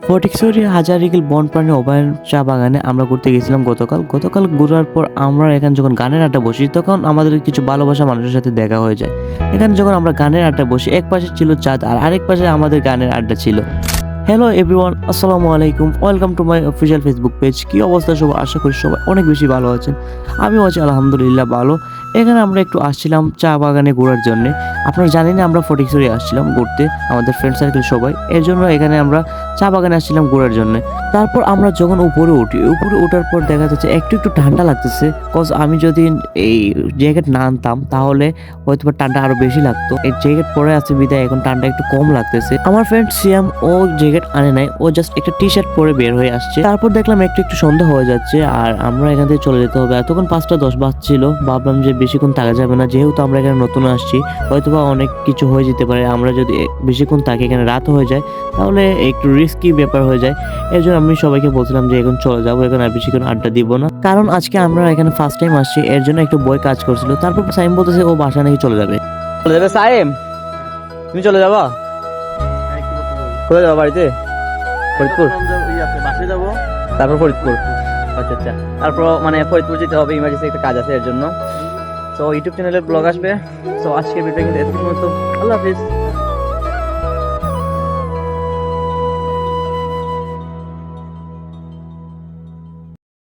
ফটিকছড়ি হাজারিগিল বনপ্রাণী অভয়ারণ্য চা বাগানে আমরা ঘুরতে গেছিলাম গতকাল ঘোরার পর আমরা এখানে যখন গানের আড্ডা বসি তখন আমাদের কিছু ভালোবাসা মানুষের সাথে দেখা হয়ে যায়। এখানে যখন আমরা গানের আড্ডা বসি এক পাশে ছিল চাঁদ আর আরেক পাশে আমাদের গানের আড্ডা ছিল। হ্যালো এভরিওয়ান, আসসালামু আলাইকুম, welcome to my official Facebook page. কি অবস্থা সবাই? আশা করি সবাই অনেক বেশি ভালো আছেন। আমিও আছি আলহামদুলিল্লাহ ভালো। এখানে আমরা একটু আসছিলাম চা বাগানে ঘোরার জন্য। আপনারা জানেন আমরা ফটিকছড়ি আসছিলাম ঘুরতে, আমাদের ফ্রেন্ড সার্কেল সবাই, এর জন্য এখানে আমরা চা বাগানে আসছিলাম ঘোরার জন্য। তারপর আমরা যখন উপরে ওঠার পর দেখা যাচ্ছে একটু একটু ঠান্ডা লাগতেছে, কজ আমি যদি এই জ্যাকেট না আনতাম তাহলে হয়তো ঠান্ডা আরো বেশি লাগতো। এই জ্যাকেট পরে আছে বিদায় এখন ঠান্ডা একটু কম লাগতেছে। আমার ফ্রেন্ড সিয়াম ও জ্যাকেট আনে নাই, ও জাস্ট একটা টি শার্ট পরে বের হয়ে আসছে। তারপর দেখলাম একটু একটু সন্ধ্যা হয়ে যাচ্ছে আর আমরা এখান থেকে চলে যেতে হবে। এতক্ষণ 5টা 10 বাজছিল, ভাবলাম যে বেশিক্ষণ থাকা যাবে না, যেহেতু আমরা এখানে নতুন আসছি হয়তোবা অনেক কিছু হয়ে যেতে পারে। আমরা যদি বেশিক্ষণ থাকি এখানে রাত হয়ে যায় তাহলে একটু রিস্কি ব্যাপার হয়ে যায়। এর জন্য আমি সবাইকে বলছিলাম যে এখন চলে যাবো, এখন আর বেশিক্ষণ আড্ডা দিব না, কারণ আজকে আমরা এখানে ফার্স্ট টাইম আসছি, এর জন্য একটু ভয় কাজ করছিল। তারপর সাইম বলতেছে ও বাসা নাকি চলে যাবে। সাইম, তুমি চলে যাবা? কোথায় যাবো? বাড়িতে? ফরিদপুর বাসে যাবো, তারপর ফরিদপুর। আচ্ছা আচ্ছা, তারপর মানে ফরিদপুর যেতে হবে, ইমার্জেন্সি একটা কাজ আছে এর জন্য। তো ইউটিউব চ্যানেলে ব্লগ আসবে। তো আজকের ভিডিও কিন্তু এতক্ষণ মতো। আল্লাহ হাফিজ।